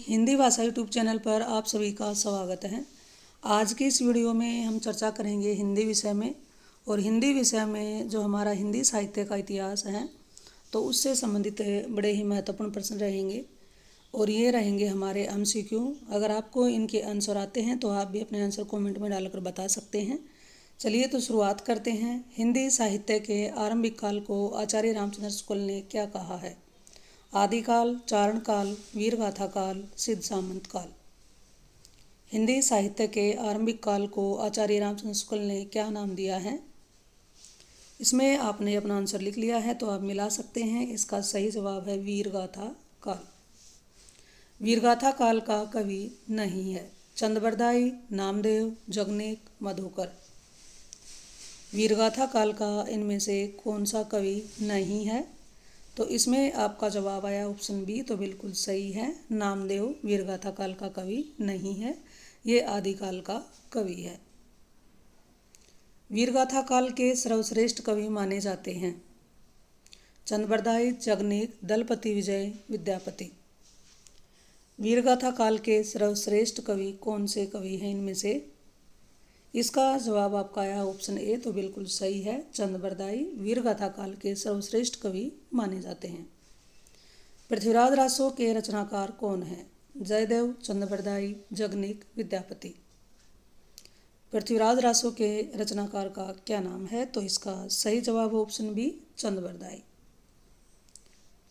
हिंदी भाषा YouTube channel पर आप सभी का स्वागत है। आज की इस वीडियो में हम चर्चा करेंगे हिंदी विषय में, और हिंदी विषय में जो हमारा हिंदी साहित्य का इतिहास है तो उससे संबंधित बड़े ही महत्वपूर्ण प्रश्न रहेंगे, और ये रहेंगे हमारे MCQ। अगर आपको इनके आंसर आते हैं तो आप भी अपने आंसर कमेंट में डालकर बता सकते हैं। चलिए तो शुरुआत करते हैं। हिंदी साहित्य के आरंभिक काल को आचार्य रामचंद्र शुक्ल ने क्या कहा है? आदिकाल, चारण काल, वीरगाथा काल, सिद्ध सामंत काल। हिंदी साहित्य के आरंभिक काल को आचार्य रामचंद्र शुक्ल ने क्या नाम दिया है? इसमें आपने अपना आंसर लिख लिया है तो आप मिला सकते हैं। इसका सही जवाब है वीरगाथा काल। वीरगाथा काल का कवि नहीं है चंद-बरदाई, नामदेव, जगनेक, मधुकर। वीरगाथा काल का इनमें से कौन सा कवि नहीं है? तो इसमें आपका जवाब आया ऑप्शन बी, तो बिल्कुल सही है। नामदेव वीरगाथा काल का कवि नहीं है, ये आदिकाल का कवि है। वीरगाथा काल के सर्वश्रेष्ठ कवि माने जाते हैं चंद-बरदाई, जगनेक, दलपति विजय, विद्यापति। वीरगाथा काल के सर्वश्रेष्ठ कवि कौन से कवि हैं इनमें से? इसका जवाब आपका आया ऑप्शन ए, तो बिल्कुल सही है। चंद-बरदाई वीरगाथा काल के सर्वश्रेष्ठ कवि माने जाते हैं। पृथ्वीराज रासो के रचनाकार कौन है? जयदेव, चंद-बरदाई, जगनेक, विद्यापति। पृथ्वीराज रासो के रचनाकार का क्या नाम है? तो इसका सही जवाब ऑप्शन बी, चंद-बरदाई।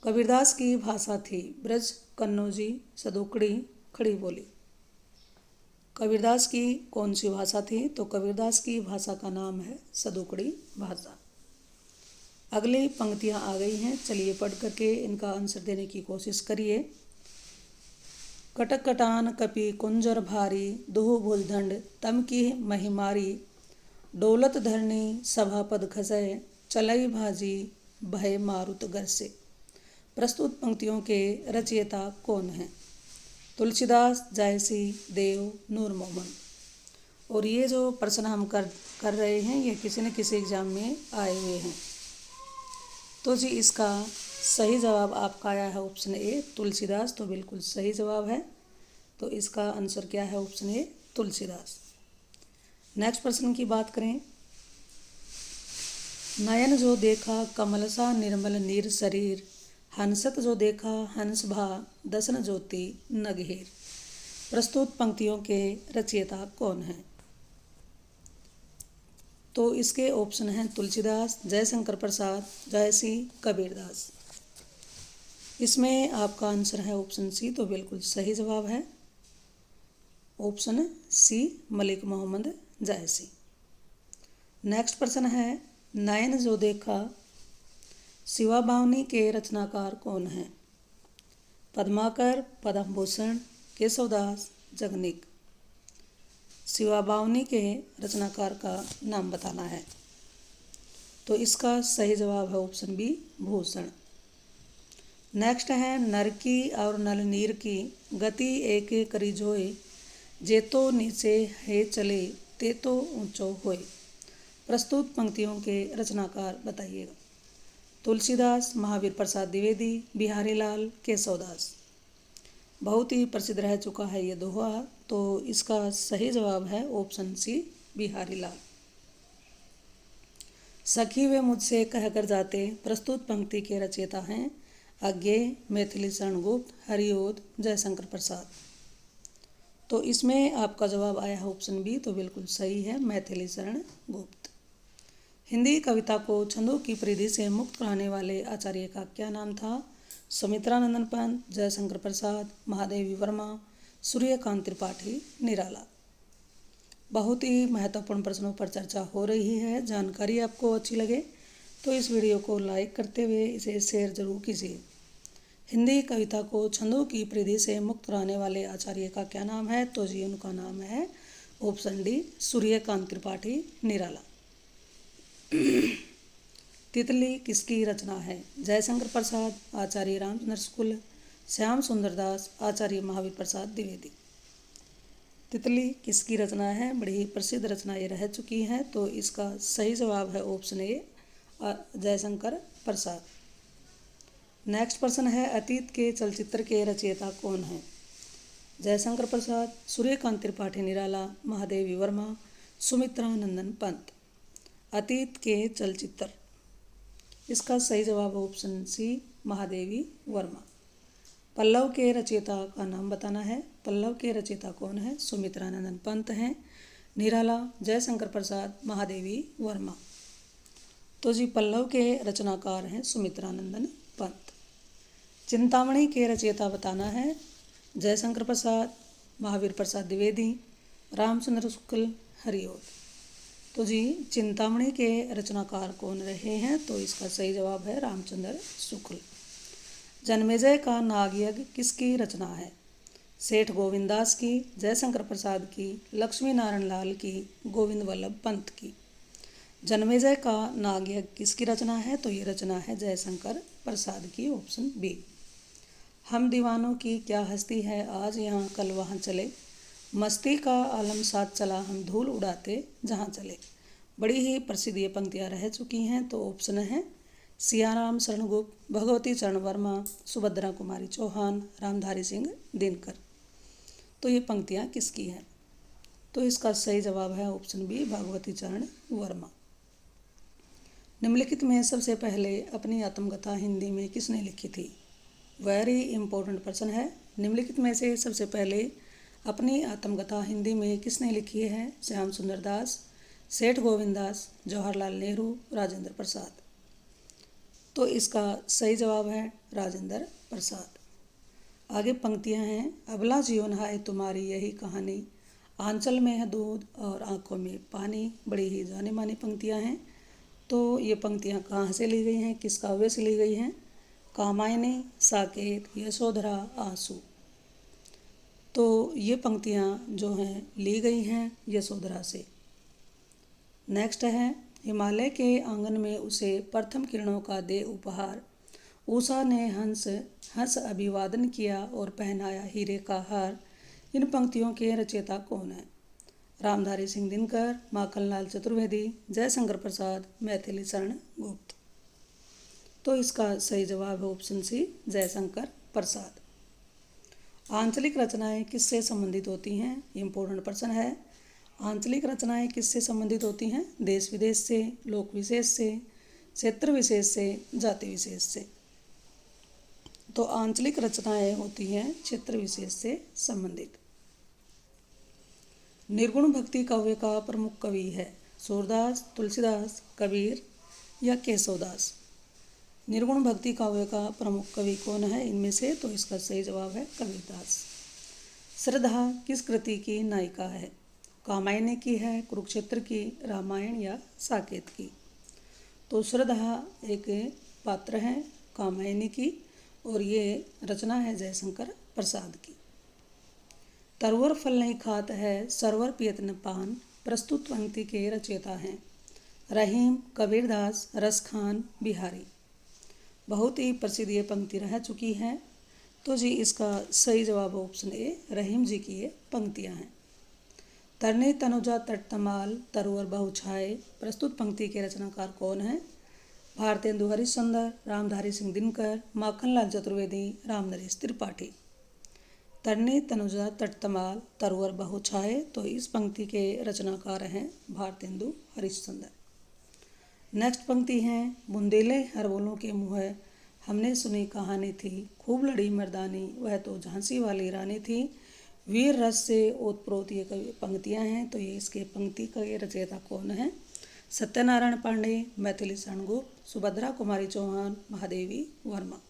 कबीरदास की भाषा थी ब्रज, कन्नौजी, सदोकड़ी, खड़ी बोली। कबीरदास की कौन सी भाषा थी? तो कबीरदास की भाषा का नाम है सदोकड़ी भाषा। अगली पंक्तियां आ गई हैं, चलिए पढ़ करके इनका आंसर देने की कोशिश करिए। कटक कटान कपि कुंजर भारी, दोह भुजदंड तम की महिमारी, डोलत धरनी सभापद खसय, चलई भाजी भय मारुत गर से। प्रस्तुत पंक्तियों के रचयिता कौन हैं? तुलसीदास, जायसी, देव, नूर मोहम्मद। और ये जो प्रश्न हम कर रहे हैं ये किसी न किसी एग्जाम में आए हुए हैं। तो जी इसका सही जवाब आपका आया है ऑप्शन ए, तुलसीदास, तो बिल्कुल सही जवाब है। तो इसका आंसर क्या है? Option A, Tulsidas. नेक्स्ट प्रश्न की बात करें। नयन जो देखा कमल सा निर्मल नीर शरीर, हंसत जो देखा हंस भा दसन ज्योति नगहेर। प्रस्तुत पंक्तियों के रचयिता कौन हैं? तो इसके ऑप्शन हैं तुलसीदास, जयशंकर प्रसाद, जायसी, कबीरदास। इसमें आपका आंसर है ऑप्शन सी, तो बिल्कुल सही जवाब है ऑप्शन सी, मलिक मोहम्मद जायसी। नेक्स्ट प्रश्न है। नयन जो देखा शिवा बावनी के रचनाकार कौन हैं? पद्माकर, पद्मभूषण, केशवदास, जगनेक। शिवा बावनी के रचनाकार का नाम बताना है। तो इसका सही जवाब है ऑप्शन बी, भूषण। नेक्स्ट है। नर की और नल नीर की गति एक करी जोए, जे तो नीचे है चले ते तो ऊंचो होए। प्रस्तुत पंक्तियों के रचनाकार बताइएगा। तुलसीदास, महावीर प्रसाद द्विवेदी, बिहारी लाल, केशवदास। बहुत ही प्रसिद्ध रह चुका है ये दोहा, तो इसका सही जवाब है ऑप्शन सी, बिहारी लाल। सखी वे मुझसे कहकर जाते। प्रस्तुत पंक्ति के रचयिता हैं अज्ञेय, मैथिली शरण गुप्त, हरिओद, जयशंकर प्रसाद। तो इसमें आपका जवाब आया है ऑप्शन बी, तो बिल्कुल सही है, मैथिली शरण गुप्त। हिंदी कविता को छंदों की परिधि से मुक्त कराने वाले आचार्य का क्या नाम था? सुमित्रानंदन पंत, जयशंकर प्रसाद, महादेवी वर्मा, सूर्यकांत त्रिपाठी, निराला। बहुत ही महत्वपूर्ण प्रश्नों पर चर्चा हो रही है। जानकारी आपको अच्छी लगे तो इस वीडियो को लाइक करते हुए इसे शेयर जरूर कीजिए। हिंदी कविता को छंदों की परिधि से मुक्त कराने वाले आचार्य का क्या नाम है? तो जी उनका नाम है ऑप्शन डी, सूर्यकांत त्रिपाठी, निराला। तितली किसकी रचना है? जयशंकर प्रसाद, आचार्य रामचंद्र शुक्ल, श्याम सुंदर दास, आचार्य महावीर प्रसाद द्विवेदी। तितली किसकी रचना है? बड़ी ही प्रसिद्ध रचना ये रह चुकी है, तो इसका सही जवाब है option A, Jaishankar Prasad. Next प्रश्न है। अतीत के चलचित्र के रचयिता कौन हैं? जयशंकर प्रसाद, सूर्यकांत त्रिपाठी निराला, महादेवी वर्मा, सुमित्रा नंदन पंत। अतीत के चलचित्र, इसका सही जवाब ऑप्शन सी महादेवी वर्मा। पल्लव के रचयिता का नाम बताना है। पल्लव के रचयिता कौन है? सुमित्रा नंदन पंत हैं। निराला, जयशंकर प्रसाद, महादेवी वर्मा। तो जी पल्लव के रचनाकार हैं सुमित्रा नंदन पंत। चिंतामणि के रचयिता बताना है। जयशंकर प्रसाद, महावीर प्रसाद द्विवेदी, रामचंद्र शुक्ल, हरिओल। तो जी चिंतामणि के रचनाकार कौन रहे हैं? तो इसका सही जवाब है रामचंद्र शुक्ल। जन्मेजय का नागयज्ञ किसकी रचना है? सेठ गोविंदास की, जयशंकर प्रसाद की, लक्ष्मी नारायण लाल की, गोविंद वल्लभ पंत की। जन्मेजय का नागयज्ञ किसकी रचना है? तो ये रचना है जयशंकर प्रसाद की, ऑप्शन बी। हम दीवानों की क्या हस्ती है, आज यहाँ कल वहाँ चले, मस्ती का आलम साथ चला, हम धूल उड़ाते जहाँ चले। बड़ी ही प्रसिद्ध ये पंक्तियाँ रह चुकी हैं। तो ऑप्शन है सियाराम शरण गुप्त, भगवती चरण वर्मा, सुभद्रा कुमारी चौहान, रामधारी सिंह दिनकर। तो ये पंक्तियाँ किसकी हैं? तो इसका सही जवाब है ऑप्शन बी भगवती चरण वर्मा। निम्नलिखित में सबसे पहले अपनी आत्मकथा हिंदी में किसने लिखी थी? वेरी इंपॉर्टेंट प्रश्न है। निम्नलिखित में से सबसे पहले अपनी आत्मकथा हिंदी में किसने लिखी है? श्याम सुंदर दास, सेठ गोविंदास, जवाहरलाल नेहरू, राजेंद्र प्रसाद। तो इसका सही जवाब है राजेंद्र प्रसाद। आगे पंक्तियां हैं। अबला जीवन है तुम्हारी यही कहानी, आंचल में है दूध और आंखों में पानी। बड़ी ही जानी मानी पंक्तियां हैं। तो ये पंक्तियां कहाँ से ली गई हैं, किस काव्य से ली गई हैं? कामायनी, साकेत, यशोधरा, आंसू। तो ये पंक्तियां जो हैं ली गई हैं यशोधरा से। नेक्स्ट है, हिमालय के आंगन में उसे प्रथम किरणों का दे उपहार, उषा ने हंस अभिवादन किया और पहनाया हीरे का हार। इन पंक्तियों के रचयिता कौन है? रामधारी सिंह दिनकर, माखनलाल चतुर्वेदी, जयशंकर प्रसाद, मैथिली शरण गुप्त। तो इसका सही जवाब है ऑप्शन सी जयशंकर प्रसाद। आंचलिक रचनाएं किससे संबंधित होती हैं? इम्पोर्टेंट प्रश्न है। आंचलिक रचनाएं किससे संबंधित होती हैं? देश विदेश से, लोक विशेष से, क्षेत्र विशेष से, जाति विशेष से। तो आंचलिक रचनाएं होती हैं क्षेत्र विशेष से संबंधित। निर्गुण भक्ति काव्य का प्रमुख कवि है? सूरदास, तुलसीदास, कबीर या केशवदास। निर्गुण भक्ति काव्य का प्रमुख कवि कौन है इनमें से? तो इसका सही जवाब है कबीरदास। श्रद्धा किस कृति की नायिका है? कामायनी की है, कुरुक्षेत्र की, रामायण या साकेत की। तो श्रद्धा एक पात्र है कामायनी की और ये रचना है जयशंकर प्रसाद की। तरवर फल नहीं खात है, सरवर पियत न पान। प्रस्तुत पंक्ति के रचयिता हैं रहीम, कबीरदास, रसखान, बिहारी। बहुत ही प्रसिद्ध ये पंक्ति रह चुकी है। तो जी इसका सही जवाब ऑप्शन ए रहीम जी की ये पंक्तियाँ हैं। तरने तनुजा तटतमाल, तरुवर बहु छाए। प्रस्तुत पंक्ति के रचनाकार कौन है? भारतेंदु हरिश्चंद्र, रामधारी सिंह दिनकर, माखनलाल चतुर्वेदी, रामनरेश त्रिपाठी। तरने तनुजा तटतमाल, तरुवर बहु छाए। तो इस पंक्ति के रचनाकार हैं भारतेंदु हरिश्चंद्र। नेक्स्ट पंक्ति है, बुंदेले हरबोलों के मुँह हमने सुनी कहानी थी, खूब लड़ी मर्दानी वह तो झांसी वाली रानी थी। वीर रस से ओतप्रोत ये पंक्तियाँ हैं। तो ये इसके पंक्ति का ये रचयिता कौन है? सत्यनारायण पांडे, मैथिली शरण गुप्त, सुभद्रा कुमारी चौहान, महादेवी वर्मा।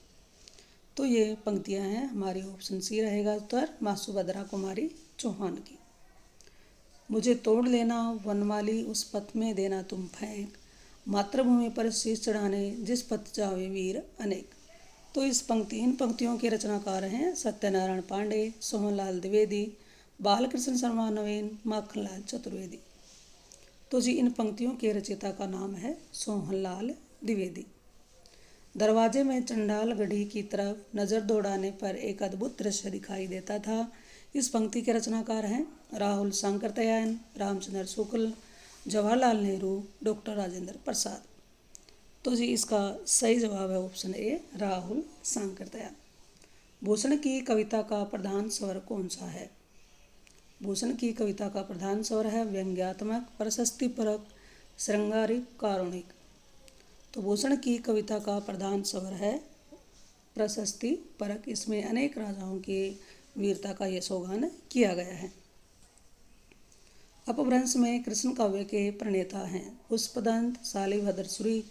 तो ये पंक्तियाँ हैं हमारी ऑप्शन सी रहेगा उत्तर, माँ सुभद्रा कुमारी चौहान की। मुझे तोड़ लेना वनमाली, उस पथ में देना तुम फेंक, मातृभूमि पर शीश चढ़ाने जिस पथ जावे वीर अनेक। तो इन पंक्तियों के रचनाकार हैं सत्यनारायण पांडे, सोहनलाल द्विवेदी, बालकृष्ण शर्मा नवीन, माखनलाल चतुर्वेदी। तो जी इन पंक्तियों के रचयिता का नाम है सोहनलाल द्विवेदी। दरवाजे में चंडाल गढ़ी की तरफ नज़र दौड़ाने पर एक अद्भुत दृश्य दिखाई देता था। इस पंक्ति के रचनाकार हैं राहुल सांकृत्यायन, रामचंद्र शुक्ल, जवाहरलाल नेहरू, डॉक्टर राजेंद्र प्रसाद। तो जी इसका सही जवाब है ऑप्शन ए राहुल सांकृत्यायन। भूषण की कविता का प्रधान स्वर कौन सा है? भूषण की कविता का प्रधान स्वर है व्यंग्यात्मक, प्रशस्तिपरक, श्रृंगारिक, कारुणिक। तो भूषण की कविता का प्रधान स्वर है प्रशस्तिपरक। इसमें अनेक राजाओं की वीरता का यशोगान किया गया है। अपभ्रंश में कृष्ण काव्य के प्रणेता हैं पुष्पदंत, शालिभद्र सूरि,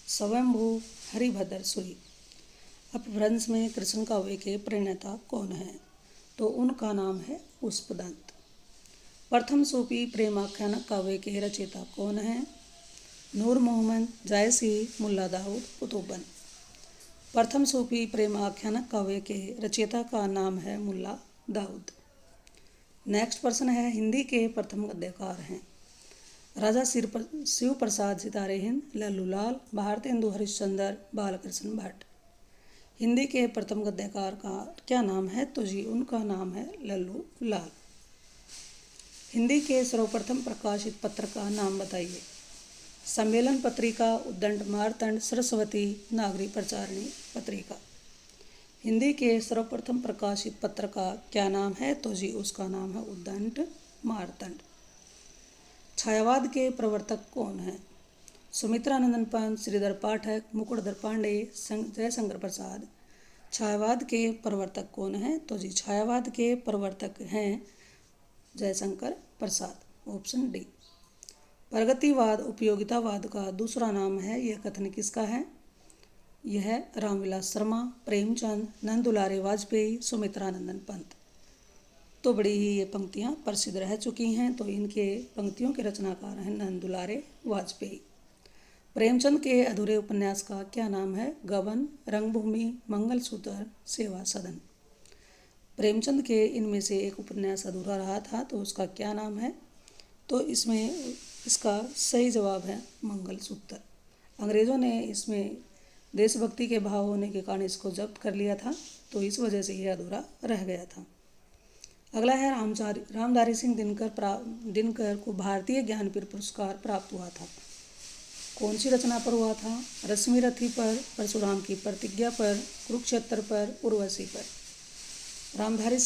स्वयंभू, हरिभद्र सूरि। अपभ्रंश में कृष्ण काव्य के प्रणेता कौन हैं? तो उनका नाम है पुष्पदंत। प्रथम सूफी प्रेमाख्यानक काव्य के रचयिता कौन हैं? नूर मोहम्मद, जायसी, मुल्ला दाऊद, कुतुबन। प्रथम सूफी प्रेमाख्यानक काव्य के रचयिता का नाम है मुल्ला दाऊद। नेक्स्ट प्रश्न है, हिंदी के प्रथम गद्यकार हैं? राजा शिव प्रसाद सितारे हिंद, लल्लूलाल, भारतेंदु हरिश्चंद्र, बालकृष्ण भट्ट। हिंदी के प्रथम गद्यकार का क्या नाम है? तो जी उनका नाम है लल्लूलाल। हिंदी के सर्वप्रथम प्रकाशित पत्र का नाम बताइए। सम्मेलन पत्रिका, उद्दंड मारतंड, सरस्वती, नागरी प्रचारिणी पत्रिका। हिंदी के सर्वप्रथम प्रकाशित पत्र का क्या नाम है? तो जी उसका नाम है उद्दंड मारतंड। छायावाद के प्रवर्तक कौन हैं? सुमित्रानंदन पंत, श्रीधर पाठक, मुकुटधर पांडे, जयशंकर प्रसाद। छायावाद के प्रवर्तक कौन हैं? तो जी छायावाद के प्रवर्तक हैं जयशंकर प्रसाद, ऑप्शन डी। प्रगतिवाद उपयोगितावाद का दूसरा नाम है, यह कथन किसका है? यह रामविलास शर्मा, प्रेमचंद, नंद दुलारे वाजपेयी, सुमित्रानंदन पंत। तो बड़ी ही ये पंक्तियाँ प्रसिद्ध रह चुकी हैं। तो इनके पंक्तियों के रचनाकार हैं नंद दुलारे वाजपेयी। प्रेमचंद के अधूरे उपन्यास का क्या नाम है? गबन, रंगभूमि, मंगलसूत्र, सेवा सदन। प्रेमचंद के इनमें से एक उपन्यास अधूरा रहा था, तो उसका क्या नाम है? तो इसमें इसका सही जवाब है मंगलसूत्र। अंग्रेज़ों ने इसमें देशभक्ति के भाव होने के कारण इसको जब्त कर लिया था, तो इस वजह से यह अधूरा रह गया था। अगला है रामधारी सिंह दिनकर को भारतीय ज्ञानपीठ पुरस्कार प्राप्त हुआ था। कौन सी रचना पर हुआ था? रश्मि रथी पर, परशुराम की प्रतिज्ञा पर, कुरुक्षेत्र पर, उर्वशी पर। रामधारी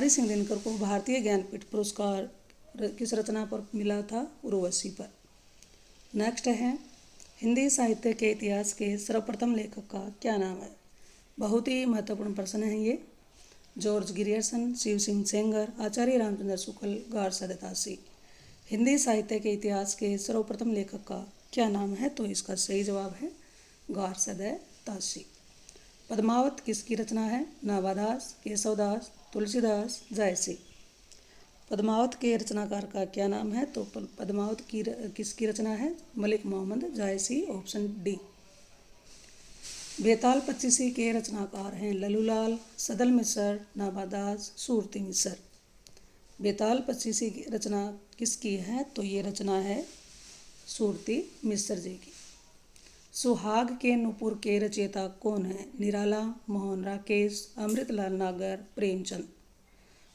सिंह दिनकर को भारतीय ज्ञानपीठ पुरस्कार किस रचना पर मिला था? उर्वशी पर। नेक्स्ट है, हिंदी साहित्य के इतिहास के सर्वप्रथम लेखक का क्या नाम है? बहुत ही महत्वपूर्ण प्रश्न है ये। जॉर्ज ग्रियर्सन, शिव सिंह सेंगर, आचार्य रामचंद्र शुक्ल, गारसद तासी। हिंदी साहित्य के इतिहास के सर्वप्रथम लेखक का क्या नाम है? तो इसका सही जवाब है गारसद तासी। पद्मावत किसकी रचना है? नाभादास, केशवदास, तुलसीदास, जायसी। पद्मावत के रचनाकार का क्या नाम है? तो पद्मावत की किसकी रचना है? मलिक मोहम्मद जायसी, ऑप्शन डी। बेताल पच्चीसी के रचनाकार हैं लल्लूलाल, सदल मिसर, नाभादास, सूरती मिसर। बेताल पच्चीसी की रचना किसकी है? तो ये रचना है सूरती मिसर जी की। सुहाग के नूपुर के रचयिता कौन है? निराला, मोहन राकेश, अमृतलाल नागर, प्रेमचंद।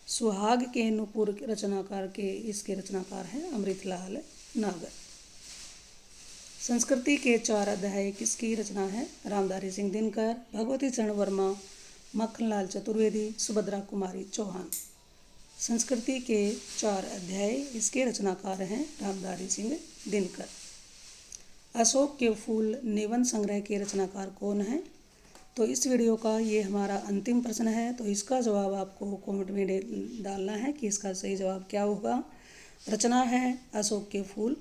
सुहाग के नूपुर रचनाकार के इसके रचनाकार हैं अमृतलाल नागर। संस्कृति के 4 अध्याय किसकी रचना है? रामधारी सिंह दिनकर, भगवती चरण वर्मा, मक्खनलाल चतुर्वेदी, सुभद्रा कुमारी चौहान। संस्कृति के 4 अध्याय इसके रचनाकार हैं रामधारी सिंह दिनकर। अशोक के फूल निबंध संग्रह के रचनाकार कौन हैं? तो इस वीडियो का ये हमारा अंतिम प्रश्न है, तो इसका जवाब आपको कमेंट में डालना है कि इसका सही जवाब क्या होगा। रचना है अशोक के फूल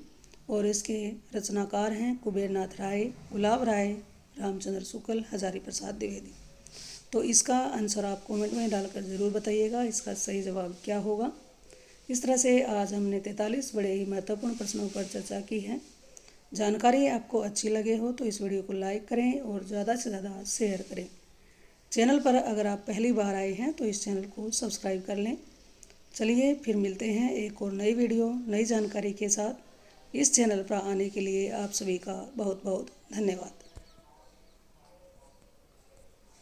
और इसके रचनाकार हैं कुबेरनाथ राय, गुलाब राय, रामचंद्र शुक्ल, हजारी प्रसाद द्विवेदी। तो इसका आंसर आप कमेंट में डालकर ज़रूर बताइएगा इसका सही जवाब क्या होगा। इस तरह से आज हमने 43 बड़े ही महत्वपूर्ण प्रश्नों पर चर्चा की है। जानकारी आपको अच्छी लगे हो तो इस वीडियो को लाइक करें और ज़्यादा से ज़्यादा शेयर करें। चैनल पर अगर आप पहली बार आए हैं तो इस चैनल को सब्सक्राइब कर लें। चलिए फिर मिलते हैं एक और नई वीडियो नई जानकारी के साथ। इस चैनल पर आने के लिए आप सभी का बहुत बहुत धन्यवाद।